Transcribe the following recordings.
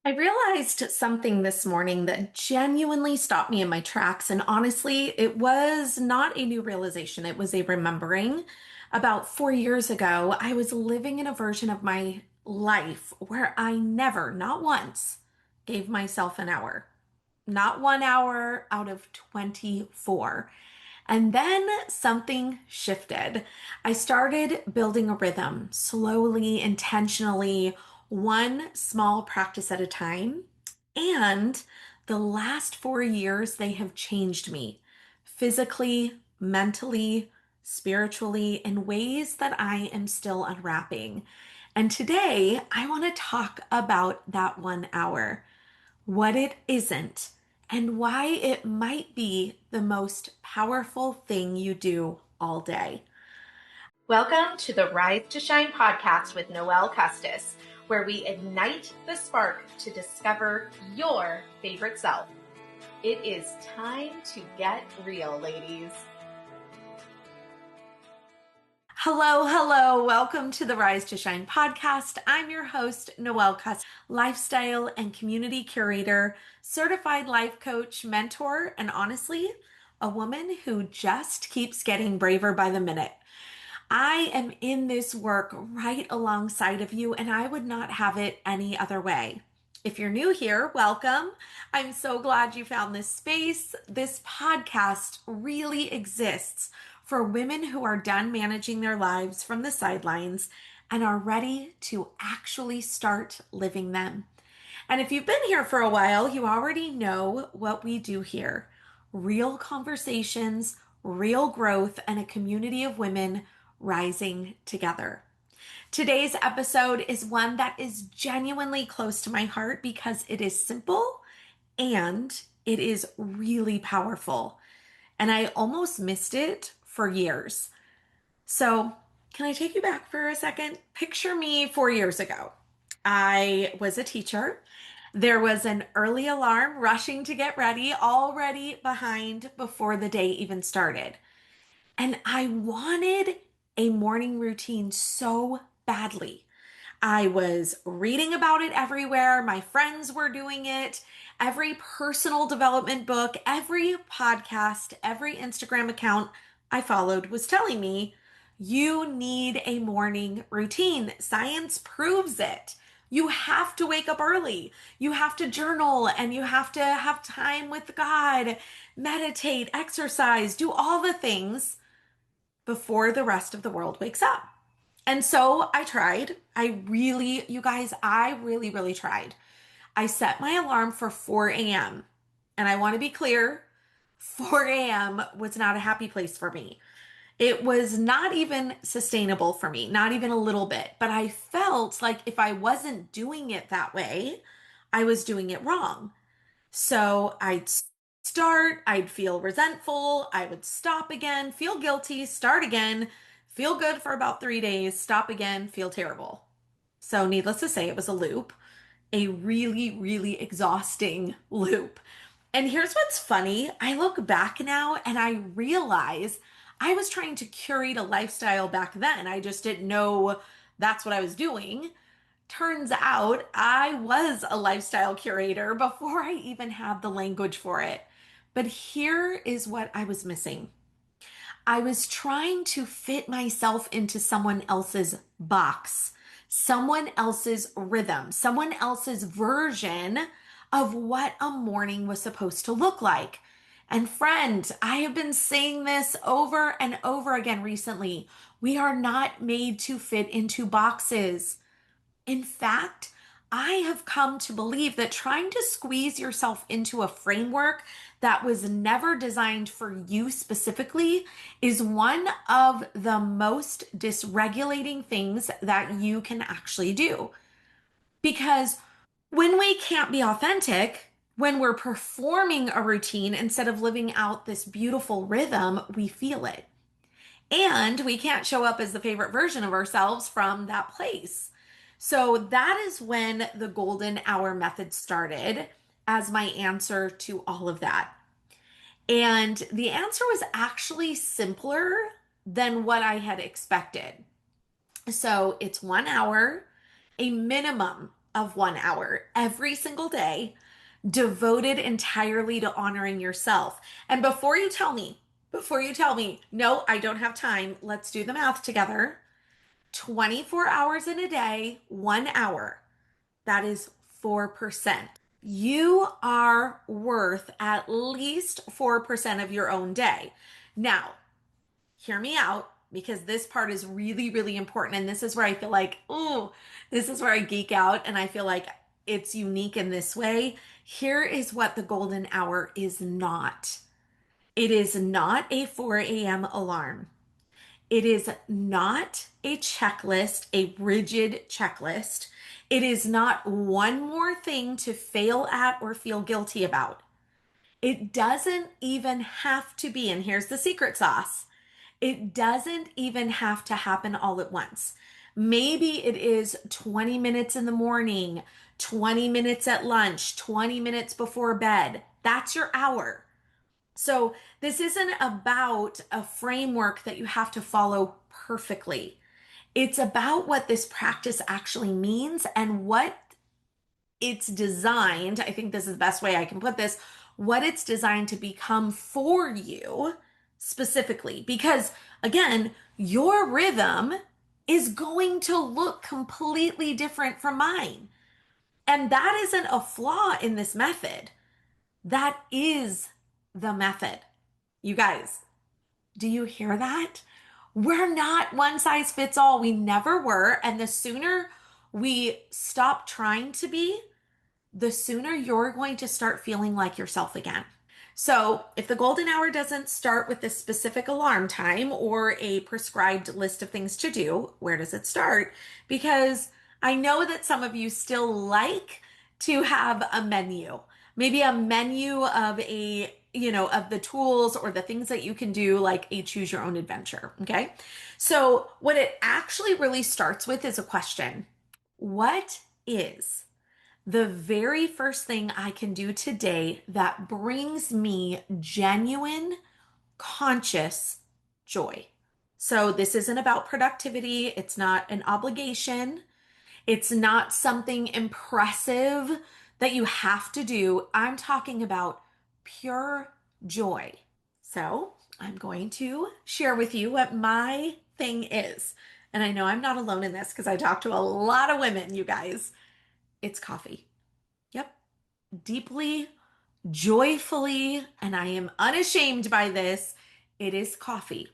I realized something this morning that genuinely stopped me in my tracks. And honestly, it was not a new realization, it was a remembering. About 4 years ago, I was living in a version of my life where I never, not once, gave myself an hour. Not 1 hour out of 24. And then something shifted. I started building a rhythm slowly, intentionally, one small practice at a time. And the last 4 years, they have changed me physically, mentally, spiritually, in ways that I am still unwrapping. And today, I want to talk about that 1 hour, what it isn't, and why it might be the most powerful thing you do all day. Welcome to the Rise to Shine podcast with Noelle Kustas, where we ignite the spark to discover your favorite self. It is time to get real, ladies. Hello, hello. Welcome to the Rise to Shine podcast. I'm your host, Noelle Kustas, lifestyle and community curator, certified life coach, mentor, and honestly, a woman who just keeps getting braver by the minute. I am in this work right alongside of you, and I would not have it any other way. If you're new here, welcome. I'm so glad you found this space. This podcast really exists for women who are done managing their lives from the sidelines and are ready to actually start living them. And if you've been here for a while, you already know what we do here. Real conversations, real growth, and a community of women rising together. Today's episode is one that is genuinely close to my heart because it is simple and it is really powerful. And I almost missed it for years. So, can I take you back for a second? Picture me 4 years ago. I was a teacher. There was an early alarm rushing to get ready, already behind before the day even started. And I wanted a morning routine so badly. I was reading about it everywhere. My friends were doing it. Every personal development book, every podcast, every Instagram account I followed was telling me, you need a morning routine. Science proves it. You have to wake up early. You have to journal and you have to have time with God, meditate, exercise, do all the things before the rest of the world wakes up. And so I tried. You guys, I really tried. I set my alarm for 4 a.m. And I want to be clear, 4 a.m. was not a happy place for me. It was not even sustainable for me, not even a little bit. But I felt like if I wasn't doing it that way, I was doing it wrong. So I'd start, I'd feel resentful, I would stop again, feel guilty, start again, feel good for about 3 days, stop again, feel terrible. So, needless to say, it was a loop, a really exhausting loop. And here's what's funny, I look back now and I realize I was trying to curate a lifestyle back then. I just didn't know that's what I was doing. Turns out I was a lifestyle curator before I even had the language for it. But here is what I was missing. I was trying to fit myself into someone else's box, someone else's rhythm, someone else's version of what a morning was supposed to look like. And friend, I have been saying this over and over again recently. We are not made to fit into boxes. In fact, I have come to believe that trying to squeeze yourself into a framework that was never designed for you specifically is one of the most dysregulating things that you can actually do. Because when we can't be authentic, when we're performing a routine instead of living out this beautiful rhythm, we feel it. And we can't show up as the favorite version of ourselves from that place. So that is when the golden hour method started as my answer to all of that. And the answer was actually simpler than what I had expected. So it's 1 hour, a minimum of 1 hour every single day, devoted entirely to honoring yourself. And before you tell me, no, I don't have time, let's do the math together. 24 hours in a day, 1 hour. That is 4%. You are worth at least 4% of your own day. Now, hear me out because this part is really, really important. And this is where I feel like, ooh, this is where I geek out and I feel like it's unique in this way. Here is what the golden hour is not. It is not a 4 a.m. alarm. It is not a checklist, a rigid checklist. It is not one more thing to fail at or feel guilty about. It doesn't even have to be, and here's the secret sauce, it doesn't even have to happen all at once. Maybe it is 20 minutes in the morning, 20 minutes at lunch, 20 minutes before bed. That's your hour. So this isn't about a framework that you have to follow perfectly. It's about what this practice actually means and what it's designed. I think this is the best way I can put this, what it's designed to become for you specifically. Because again, your rhythm is going to look completely different from mine. And that isn't a flaw in this method. That is the method. You guys, do you hear that? We're not one size fits all. We never were. And the sooner we stop trying to be, the sooner you're going to start feeling like yourself again. So, if the golden hour doesn't start with a specific alarm time or a prescribed list of things to do, where does it start? Because I know that some of you still like to have a menu, maybe a menu of of the tools or the things that you can do, like a choose your own adventure. Okay. So, what it actually really starts with is a question. What is the very first thing I can do today that brings me genuine, conscious joy? So, this isn't about productivity. It's not an obligation. It's not something impressive that you have to do. I'm talking about pure joy. So, I'm going to share with you what my thing is. And I know I'm not alone in this because I talk to a lot of women, you guys. It's coffee. Yep. Deeply, joyfully, and I am unashamed by this, it is coffee.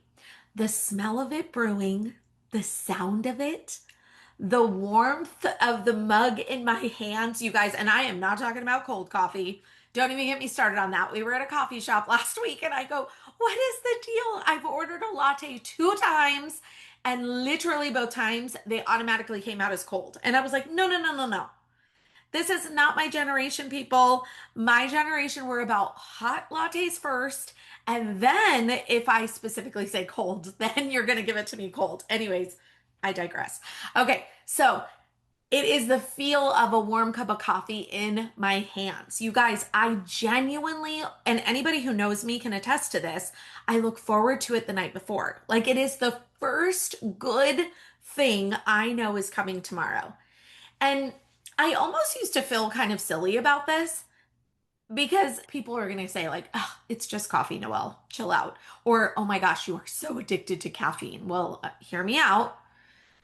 The smell of it brewing, the sound of it, the warmth of the mug in my hands, you guys, and I am not talking about cold coffee. Don't even get me started on that. We were at a coffee shop last week and I go, what is the deal? I've ordered a latte 2 times and literally both times they automatically came out as cold. And I was like, no, no, no, no, no. This is not my generation, people. My generation, we're about hot lattes first. And then if I specifically say cold, then you're going to give it to me cold. Anyways, I digress. Okay, so it is the feel of a warm cup of coffee in my hands. You guys, I genuinely, and anybody who knows me can attest to this, I look forward to it the night before. Like it is the first good thing I know is coming tomorrow. And I almost used to feel kind of silly about this because people are going to say, like, oh, it's just coffee, Noelle, chill out. Or, oh my gosh, you are so addicted to caffeine. Well, hear me out.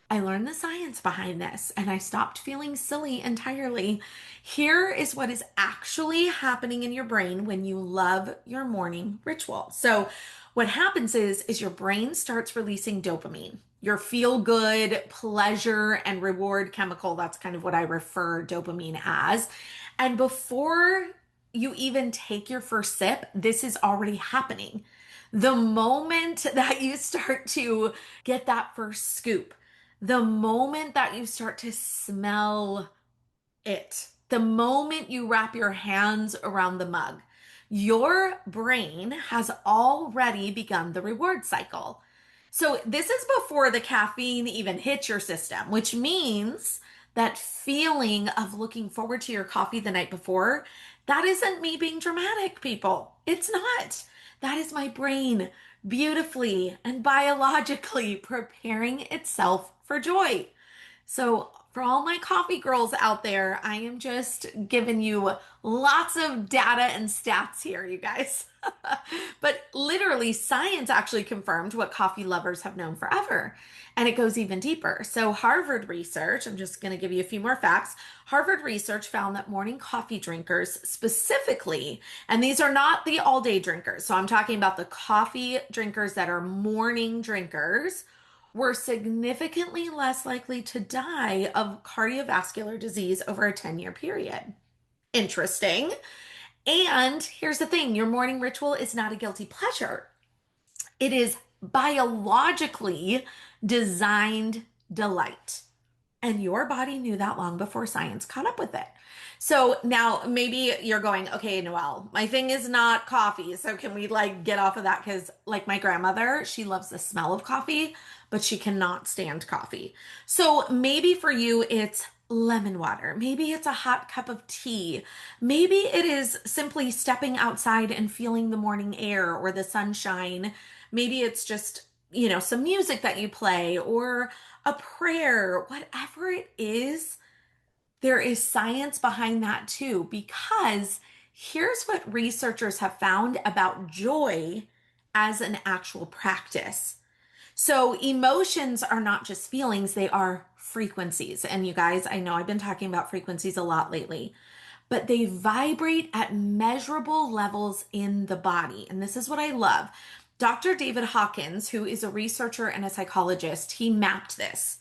I learned the science behind this and I stopped feeling silly entirely. Here is what is actually happening in your brain when you love your morning ritual. So, what happens is your brain starts releasing dopamine, your feel good, pleasure, and reward chemical. That's kind of what I refer dopamine as. And before you even take your first sip, this is already happening. The moment that you start to get that first scoop, the moment that you start to smell it, the moment you wrap your hands around the mug, your brain has already begun the reward cycle. So, this is before the caffeine even hits your system, which means that feeling of looking forward to your coffee the night before, that isn't me being dramatic, people. It's not. That is my brain beautifully and biologically preparing itself for joy. So, For all my coffee girls out there, I am just giving you lots of data and stats here, you guys. But literally, science actually confirmed what coffee lovers have known forever. And it goes even deeper. So, Harvard research, I'm just going to give you a few more facts. Harvard research found that morning coffee drinkers specifically, and these are not the all day drinkers, so I'm talking about the coffee drinkers that are morning drinkers, were significantly less likely to die of cardiovascular disease over a 10-year period. Interesting. And here's the thing, your morning ritual is not a guilty pleasure, it is biologically designed delight. And your body knew that long before science caught up with it. So now maybe you're going, okay, Noelle, my thing is not coffee. So can we like get off of that? Because like my grandmother, she loves the smell of coffee, but she cannot stand coffee. So maybe for you, it's lemon water. Maybe it's a hot cup of tea. Maybe it is simply stepping outside and feeling the morning air or the sunshine. Maybe it's just, some music that you play or a prayer, whatever it is, there is science behind that too, because here's what researchers have found about joy as an actual practice. So, emotions are not just feelings, they are frequencies. And you guys, I know I've been talking about frequencies a lot lately, but they vibrate at measurable levels in the body. And this is what I love. Dr. David Hawkins, who is a researcher and a psychologist, he mapped this.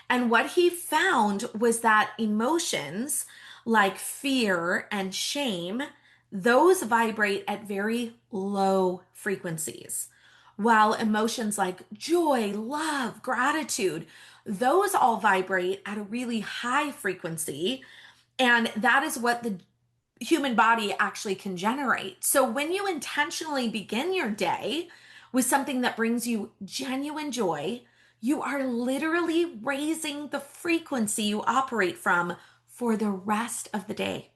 And what he found was that emotions like fear and shame, those vibrate at very low frequencies. While emotions like joy, love, gratitude, those all vibrate at a really high frequency. And that is what the human body actually can generate. So when you intentionally begin your day with something that brings you genuine joy, you are literally raising the frequency you operate from for the rest of the day.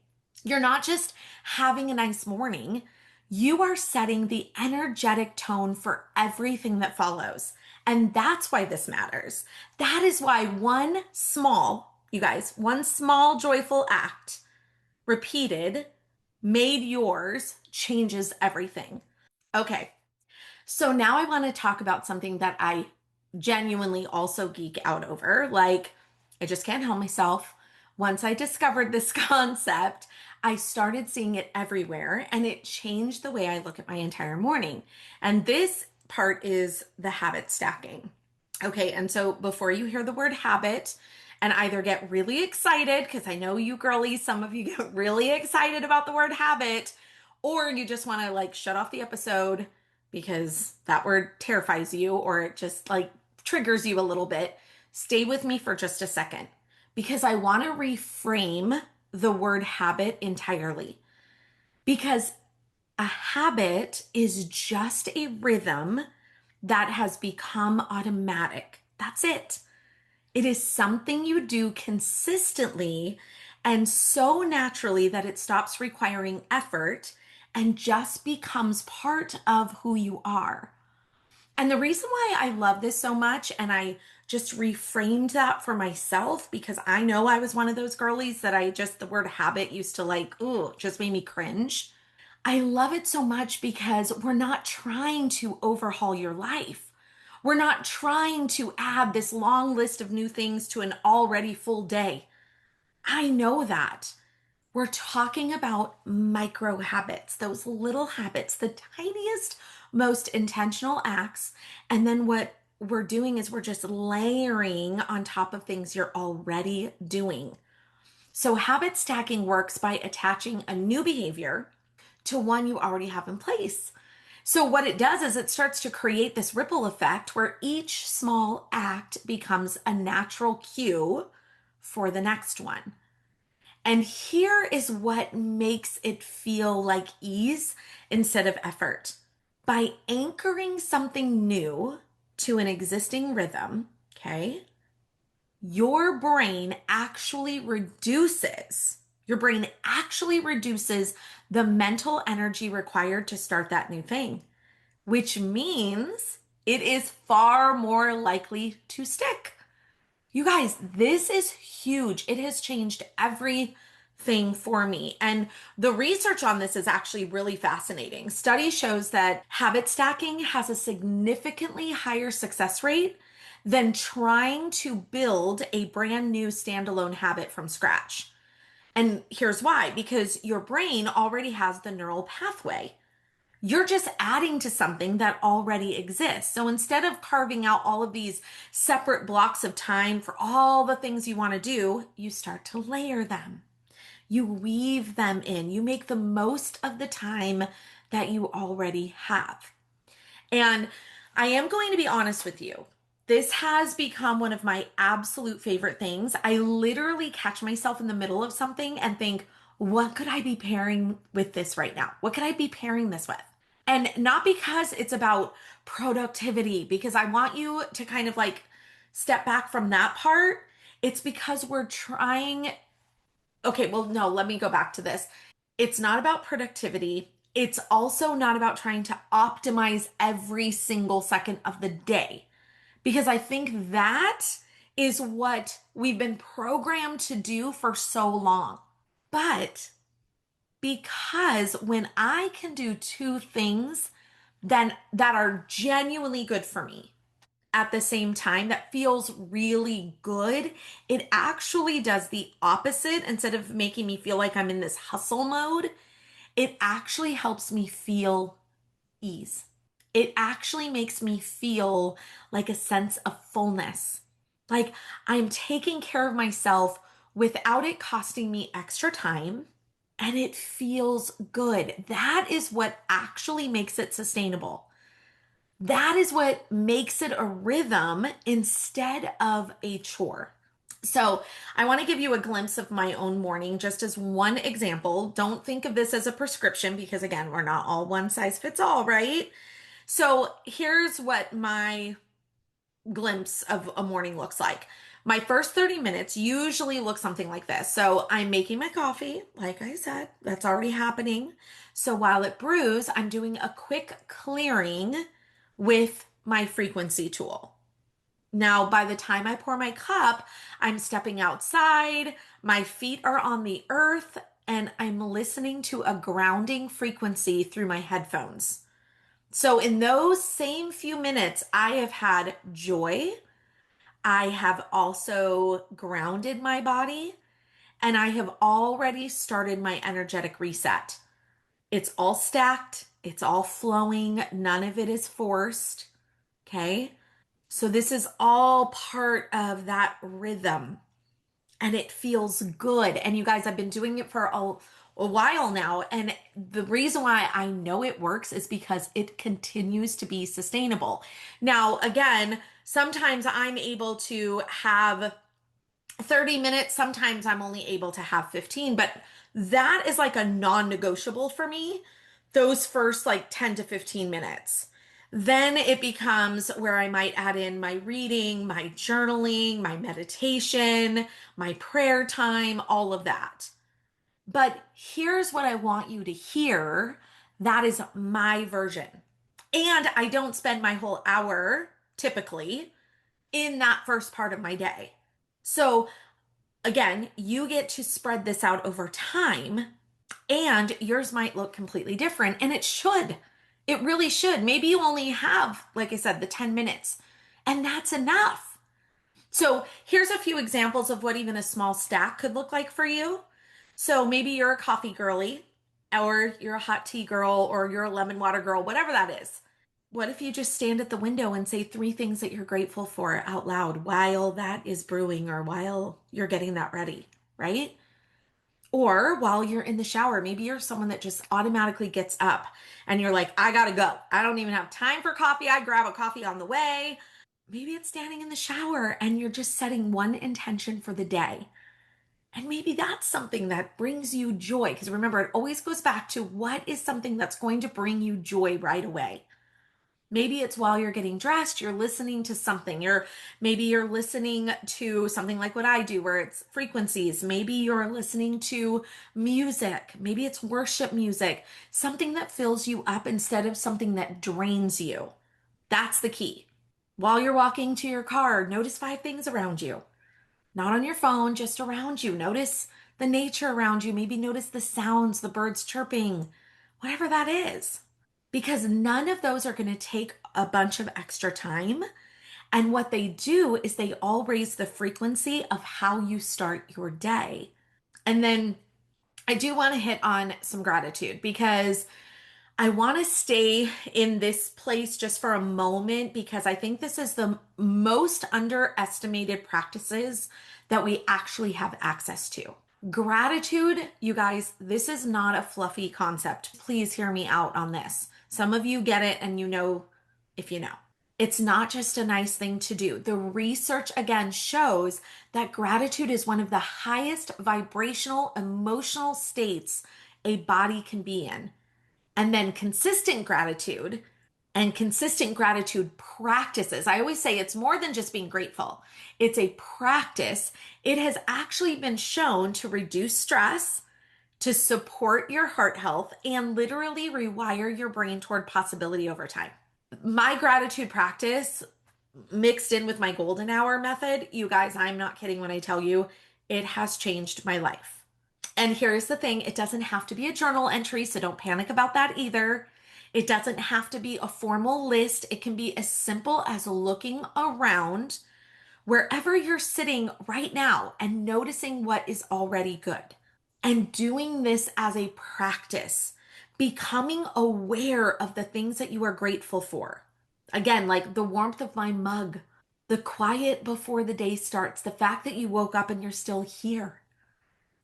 You're not just having a nice morning, you are setting the energetic tone for everything that follows. And that's why this matters. That is why one small joyful act repeated, made yours, changes everything. Okay, so now I want to talk about something that I genuinely also geek out over. Like, I just can't help myself. Once I discovered this concept, I started seeing it everywhere and it changed the way I look at my entire morning. And this part is the habit stacking. Okay, and so before you hear the word habit, and either get really excited, because I know you girlies, some of you get really excited about the word habit, or you just want to like shut off the episode because that word terrifies you or it just like triggers you a little bit. Stay with me for just a second because I want to reframe the word habit entirely. Because a habit is just a rhythm that has become automatic. That's it. It is something you do consistently and so naturally that it stops requiring effort and just becomes part of who you are. And the reason why I love this so much, and I just reframed that for myself because I know I was one of those girlies that the word habit used to like, ooh, just made me cringe. I love it so much because we're not trying to overhaul your life. We're not trying to add this long list of new things to an already full day. I know that. We're talking about micro habits, those little habits, the tiniest, most intentional acts. And then what we're doing is we're just layering on top of things you're already doing. So habit stacking works by attaching a new behavior to one you already have in place. So what it does is it starts to create this ripple effect where each small act becomes a natural cue for the next one. And here is what makes it feel like ease instead of effort. By anchoring something new to an existing rhythm, okay, your brain actually reduces the mental energy required to start that new thing, which means it is far more likely to stick. You guys, this is huge. It has changed everything for me. And the research on this is actually really fascinating. Study shows that habit stacking has a significantly higher success rate than trying to build a brand new standalone habit from scratch. And here's why, because your brain already has the neural pathway. You're just adding to something that already exists. So instead of carving out all of these separate blocks of time for all the things you want to do, you start to layer them. You weave them in. You make the most of the time that you already have. And I am going to be honest with you. This has become one of my absolute favorite things. I literally catch myself in the middle of something and think, what could I be pairing with this right now? What could I be pairing this with? And not because it's about productivity, because I want you to kind of like step back from that part. It's because we're trying. Okay, well, no, let me go back to this. It's not about productivity. It's also not about trying to optimize every single second of the day, because I think that is what we've been programmed to do for so long. But because when I can do two things then that are genuinely good for me at the same time that feels really good, it actually does the opposite. Instead of making me feel like I'm in this hustle mode, it actually helps me feel ease. It actually makes me feel like a sense of fullness. Like I'm taking care of myself without it costing me extra time, and it feels good. That is what actually makes it sustainable. That is what makes it a rhythm instead of a chore. So, I want to give you a glimpse of my own morning just as one example. Don't think of this as a prescription because, again, we're not all one size fits all, right? So, here's what my glimpse of a morning looks like. My first 30 minutes usually look something like this. So I'm making my coffee, like I said, that's already happening. So while it brews, I'm doing a quick clearing with my frequency tool. Now, by the time I pour my cup, I'm stepping outside, my feet are on the earth, and I'm listening to a grounding frequency through my headphones. So, in those same few minutes, I have had joy. I have also grounded my body, and I have already started my energetic reset. It's all stacked, it's all flowing, none of it is forced. Okay. So, this is all part of that rhythm, and it feels good. And you guys, I've been doing it for a while now. And the reason why I know it works is because it continues to be sustainable. Now, again, sometimes I'm able to have 30 minutes, sometimes I'm only able to have 15, but that is like a non negotiable for me, those first like 10 to 15 minutes. Then it becomes where I might add in my reading, my journaling, my meditation, my prayer time, all of that. But here's what I want you to hear. That is my version. And I don't spend my whole hour typically in that first part of my day. So again, you get to spread this out over time, and yours might look completely different, and it should. It really should. Maybe you only have, like I said, the 10 minutes, and that's enough. So, here's a few examples of what even a small stack could look like for you. So, maybe you're a coffee girly, or you're a hot tea girl, or you're a lemon water girl, whatever that is. What if you just stand at the window and say three things that you're grateful for out loud while that is brewing or while you're getting that ready, right? Or while you're in the shower, maybe you're someone that just automatically gets up and you're like, I gotta go. I don't even have time for coffee. I grab a coffee on the way. Maybe it's standing in the shower and you're just setting one intention for the day. And maybe that's something that brings you joy. Because remember, it always goes back to what is something that's going to bring you joy right away. Maybe it's while you're getting dressed, you're listening to something. Maybe you're listening to something like what I do, where it's frequencies. Maybe you're listening to music. Maybe it's worship music, something that fills you up instead of something that drains you. That's the key. While you're walking to your car, notice five things around you. not on your phone, just around you. Notice the nature around you. Maybe notice the sounds, the birds chirping, whatever that is. Because none of those are going to take a bunch of extra time. And what they do is they all raise the frequency of how you start your day. And then I do want to hit on some gratitude because I want to stay in this place just for a moment because I think this is the most underestimated practices that we actually have access to. Gratitude, you guys, this is not a fluffy concept. Please hear me out on this. Some of you get it and you know if you know. It's not just a nice thing to do. The research again shows that gratitude is one of the highest vibrational emotional states a body can be in. And then consistent gratitude and consistent gratitude practices. I always say it's more than just being grateful, it's a practice. It has actually been shown to reduce stress, to support your heart health, and literally rewire your brain toward possibility over time. My gratitude practice mixed in with my golden hour method, you guys, I'm not kidding when I tell you, it has changed my life. And here's the thing, it doesn't have to be a journal entry, so don't panic about that either. It doesn't have to be a formal list. It can be as simple as looking around wherever you're sitting right now and noticing what is already good. And doing this as a practice, becoming aware of the things that you are grateful for. Again, like the warmth of my mug, the quiet before the day starts, the fact that you woke up and you're still here.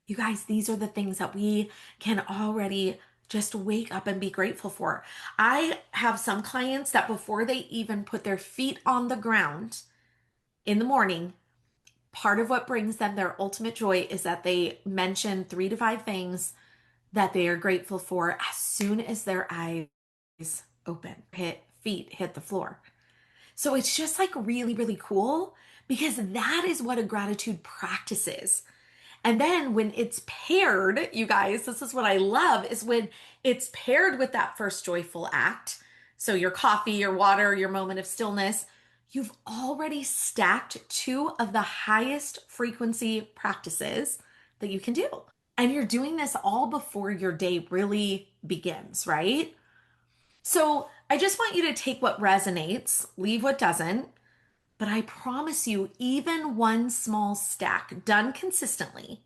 You guys, these are the things that we can already just wake up and be grateful for. I have some clients that before they even put their feet on the ground in the morning, part of what brings them their ultimate joy is that they mention 3 to 5 things that they are grateful for as soon as their eyes open, feet hit the floor. So it's just like really, really cool because that is what a gratitude practice is. And then when it's paired, you guys, this is what I love is when it's paired with that first joyful act. So your coffee, your water, your moment of stillness, you've already stacked 2 of the highest frequency practices that you can do. And you're doing this all before your day really begins, right? So I just want you to take what resonates, leave what doesn't. But I promise you, even one small stack done consistently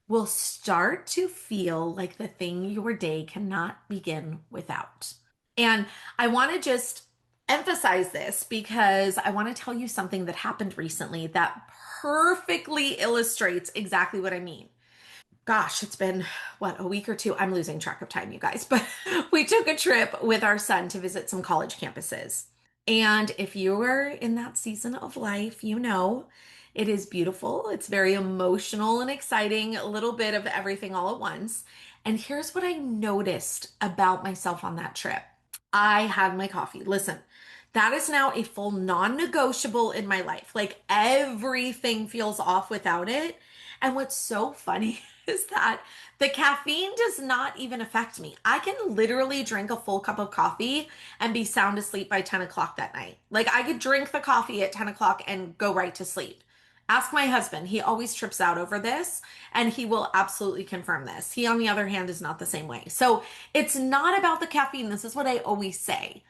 will start to feel like the thing your day cannot begin without. And I want to just emphasize this because I want to tell you something that happened recently that perfectly illustrates exactly what I mean. Gosh, it's been a week or two. I'm losing track of time, you guys, but we took a trip with our son to visit some college campuses. And if you're in that season of life, you know it is beautiful. It's very emotional and exciting, a little bit of everything all at once. And here's what I noticed about myself on that trip. I had my coffee. Listen, that is now a full non-negotiable in my life. Like everything feels off without it. And what's so funny is that the caffeine does not even affect me. I can literally drink a full cup of coffee and be sound asleep by 10 o'clock that night. Like I could drink the coffee at 10 o'clock and go right to sleep. Ask my husband. He always trips out over this and he will absolutely confirm this. He, on the other hand, is not the same way. So it's not about the caffeine. This is what I always say.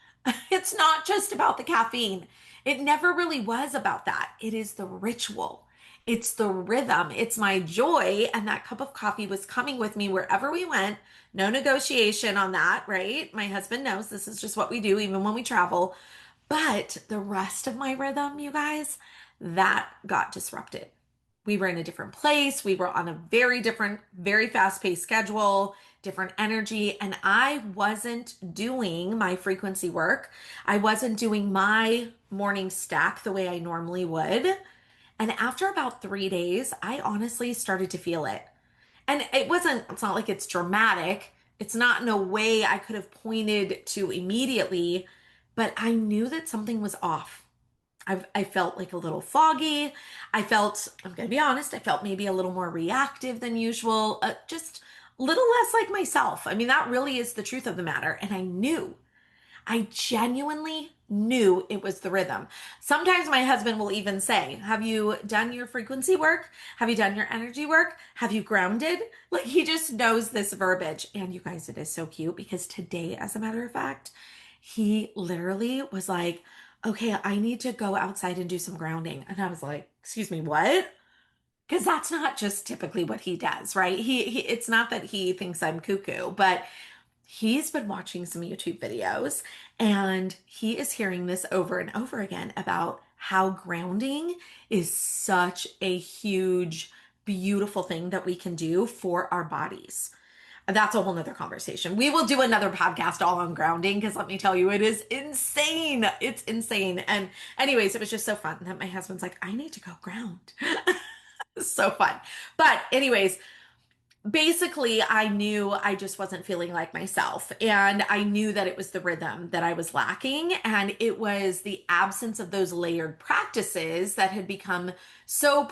It's not just about the caffeine. It never really was about that. It is the ritual. It's the rhythm. It's my joy. And that cup of coffee was coming with me wherever we went. No negotiation on that, right? My husband knows this is just what we do, even when we travel. But the rest of my rhythm, you guys, that got disrupted. We were in a different place. We were on a very different, very fast paced schedule, different energy. And I wasn't doing my frequency work. I wasn't doing my morning stack the way I normally would. And after about 3 days, I honestly started to feel it. And it's not like it's dramatic. It's not in a way I could have pointed to immediately, but I knew that something was off. I felt like a little foggy. I'm going to be honest, I felt maybe a little more reactive than usual, just a little less like myself. I mean, that really is the truth of the matter. And I genuinely knew it was the rhythm. Sometimes my husband will even say, have you done your frequency work? Have you done your energy work? Have you grounded? Like he just knows this verbiage. And you guys, it is so cute because today, as a matter of fact, he literally was like, okay, I need to go outside and do some grounding. And I was like, excuse me, what? Because that's not just typically what he does, right? It's not that he thinks I'm cuckoo, but he's been watching some YouTube videos and he is hearing this over and over again about how grounding is such a huge, beautiful thing that we can do for our bodies. That's a whole nother conversation. We will do another podcast all on grounding because let me tell you, it is insane. It's insane. And, anyways, it was just so fun that my husband's like, I need to go ground. So fun. But, anyways, basically, I knew I just wasn't feeling like myself. And I knew that it was the rhythm that I was lacking. And it was the absence of those layered practices that had become so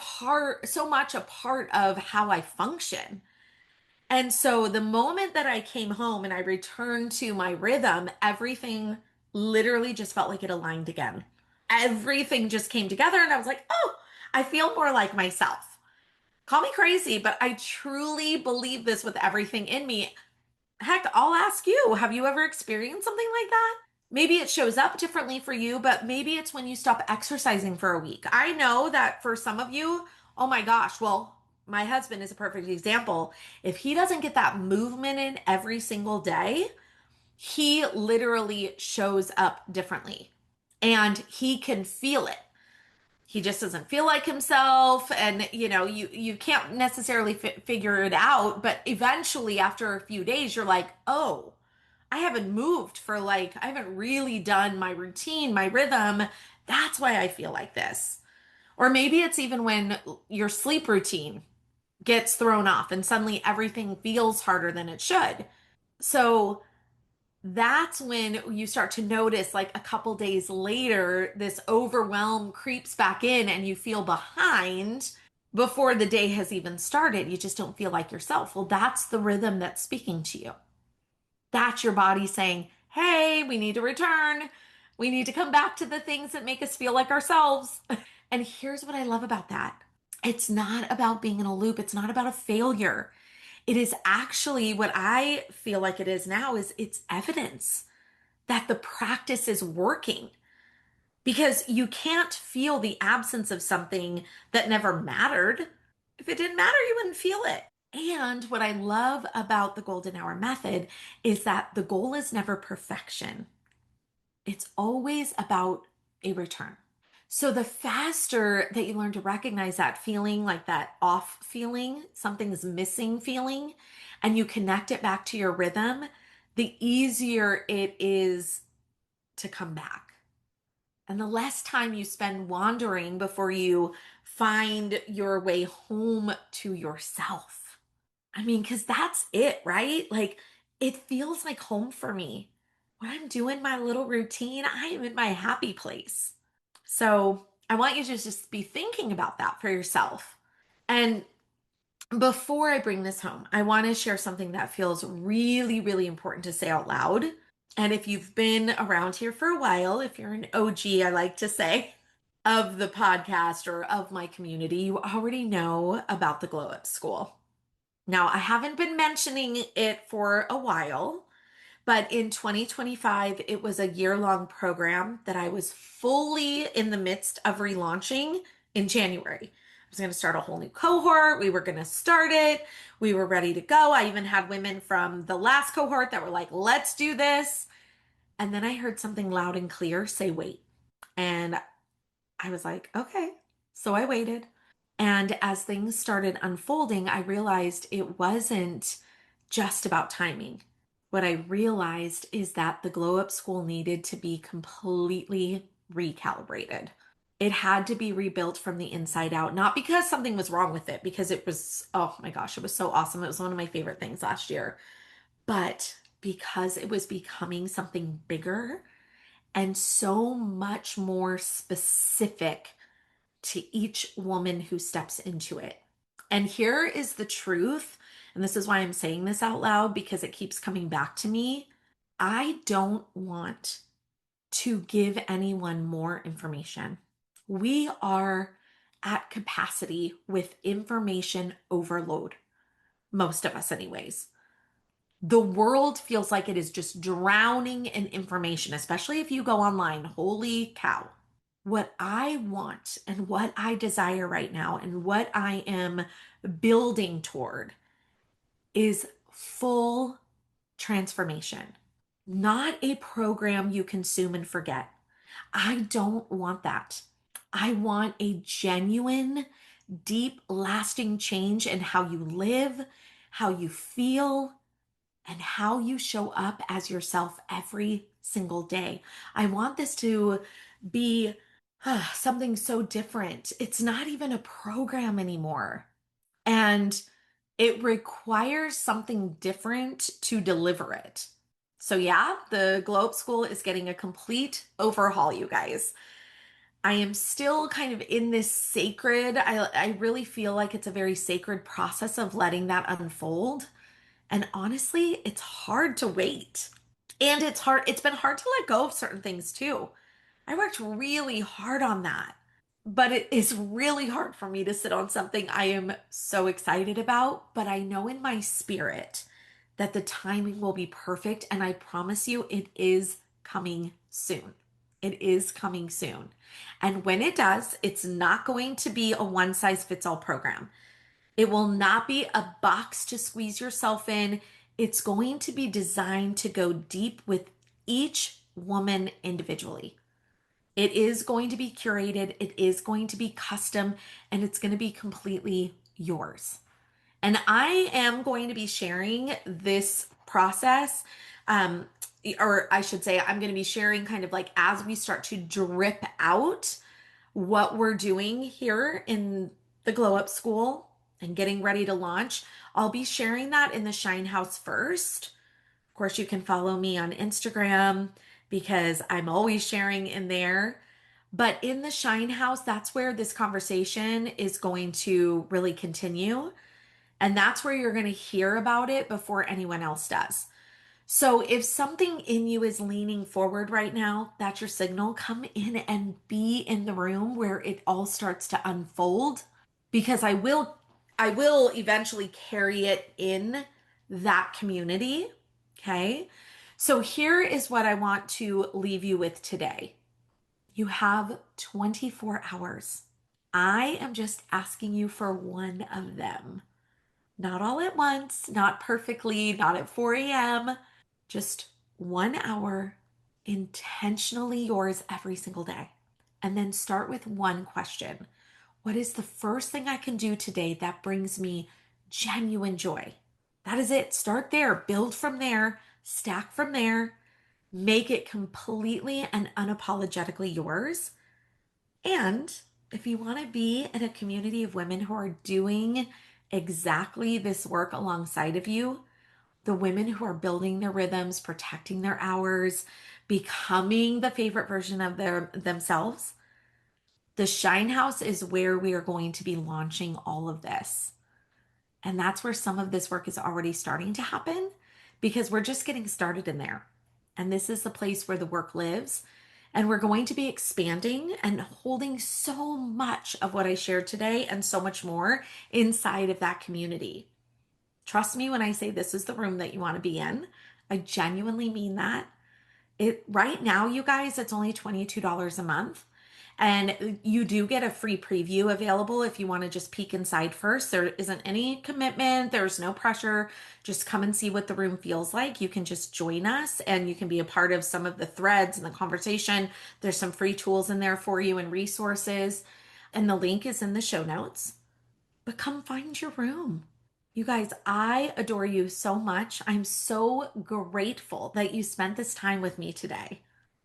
much a part of how I function. And so the moment that I came home and I returned to my rhythm, everything literally just felt like it aligned again. Everything just came together. And I was like, oh, I feel more like myself. Call me crazy, but I truly believe this with everything in me. Heck, I'll ask you, have you ever experienced something like that? Maybe it shows up differently for you, but maybe it's when you stop exercising for a week. I know that for some of you, oh my gosh, well, my husband is a perfect example. If he doesn't get that movement in every single day, he literally shows up differently and he can feel it. He just doesn't feel like himself, and you can't necessarily figure it out, but eventually after a few days you're like, oh, I haven't moved for like, I haven't really done my routine, my rhythm. That's why I feel like this. Or maybe it's even when your sleep routine gets thrown off and suddenly everything feels harder than it should. So that's when you start to notice, like a couple days later, this overwhelm creeps back in and you feel behind before the day has even started. You just don't feel like yourself. Well, that's the rhythm that's speaking to you. That's your body saying, hey, we need to return. We need to come back to the things that make us feel like ourselves. And here's what I love about that. It's not about being in a loop. It's not about a failure. It is actually what I feel like it is now is it's evidence that the practice is working because you can't feel the absence of something that never mattered. If it didn't matter, you wouldn't feel it. And what I love about the golden hour method is that the goal is never perfection. It's always about a return. So the faster that you learn to recognize that feeling, like that off feeling, something is missing feeling, and you connect it back to your rhythm, the easier it is to come back. And the less time you spend wandering before you find your way home to yourself. I mean, because that's it, right? Like, it feels like home for me. When I'm doing my little routine, I am in my happy place. So I want you to just be thinking about that for yourself. And before I bring this home, I want to share something that feels really, really important to say out loud. And if you've been around here for a while, if you're an OG, I like to say, of the podcast or of my community, you already know about the Glow Up School. Now, I haven't been mentioning it for a while, but in 2025, it was a year-long program that I was fully in the midst of relaunching in January. I was going to start a whole new cohort. We were going to start it. We were ready to go. I even had women from the last cohort that were like, let's do this. And then I heard something loud and clear say, wait. And I was like, okay. So I waited. And as things started unfolding, I realized it wasn't just about timing. What I realized is that the Glow Up School needed to be completely recalibrated. It had to be rebuilt from the inside out, not because something was wrong with it, because it was, oh my gosh, it was so awesome. It was one of my favorite things last year, but because it was becoming something bigger and so much more specific to each woman who steps into it. And here is the truth, and this is why I'm saying this out loud because it keeps coming back to me. I don't want to give anyone more information. We are at capacity with information overload, most of us, anyways. The world feels like it is just drowning in information, especially if you go online. Holy cow. What I want and what I desire right now and what I am building toward is full transformation, not a program you consume and forget. I don't want that. I want a genuine, deep, lasting change in how you live, how you feel, and how you show up as yourself every single day. I want this to be something so different. It's not even a program anymore. And it requires something different to deliver it. So, yeah, the Glow Up School is getting a complete overhaul, you guys. I am still kind of in this sacred, I really feel like it's a very sacred process of letting that unfold. And honestly, it's hard to wait. And it's been hard to let go of certain things too. I worked really hard on that. But it is really hard for me to sit on something I am so excited about. But I know in my spirit that the timing will be perfect. And I promise you, it is coming soon. It is coming soon. And when it does, it's not going to be a one size fits all program. It will not be a box to squeeze yourself in. It's going to be designed to go deep with each woman individually. It is going to be curated, it is going to be custom, and it's going to be completely yours. And I am going to be sharing this process, um, or I should say, I'm going to be sharing kind of like as we start to drip out what we're doing here in the Glow Up School and getting ready to launch. I'll be sharing that in the Shine House first. Of course, you can follow me on Instagram because I'm always sharing in there. But in the Shine House, that's where this conversation is going to really continue. And that's where you're going to hear about it before anyone else does. So if something in you is leaning forward right now, that's your signal. Come in and be in the room where it all starts to unfold because I will eventually carry it in that community. Okay? So here is what I want to leave you with today. You have 24 hours. I am just asking you for one of them. Not all at once, not perfectly, not at 4 a.m. Just 1 hour, intentionally yours every single day. And then start with one question. What is the first thing I can do today that brings me genuine joy? That is it. Start there, build from there, stack from there, make it completely and unapologetically yours. And if you want to be in a community of women who are doing exactly this work alongside of you, the women who are building their rhythms, protecting their hours, becoming the favorite version of themselves, the Shine House is where we are going to be launching all of this. And that's where some of this work is already starting to happen because we're just getting started in there. And this is the place where the work lives. And we're going to be expanding and holding so much of what I shared today and so much more inside of that community. Trust me when I say this is the room that you want to be in. I genuinely mean that. It right now, you guys, it's only $22 a month. And you do get a free preview available if you want to just peek inside first. There isn't any commitment, there's no pressure. Just come and see what the room feels like. You can just join us and you can be a part of some of the threads and the conversation. There's some free tools in there for you and resources. And the link is in the show notes. But come find your room. You guys, I adore you so much. I'm so grateful that you spent this time with me today.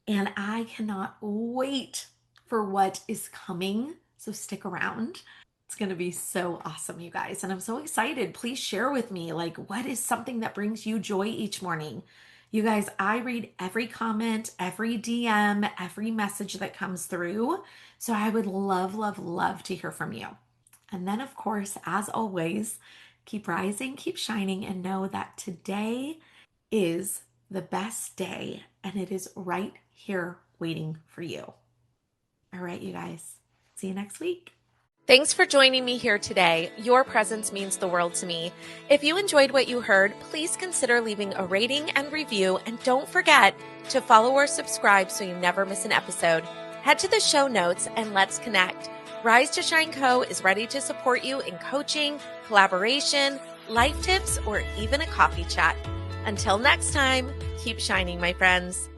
And I cannot wait for what is coming. So stick around. It's going to be so awesome, you guys. And I'm so excited. Please share with me, like, what is something that brings you joy each morning? You guys, I read every comment, every DM, every message that comes through. So I would love, love, love to hear from you. And then, of course, as always, keep rising, keep shining, and know that today is the best day and it is right here waiting for you. All right, you guys. See you next week. Thanks for joining me here today. Your presence means the world to me. If you enjoyed what you heard, please consider leaving a rating and review, and don't forget to follow or subscribe so you never miss an episode. Head to the show notes and let's connect. Rise to Shine Co. is ready to support you in coaching, collaboration, life tips, or even a coffee chat. Until next time, keep shining, my friends.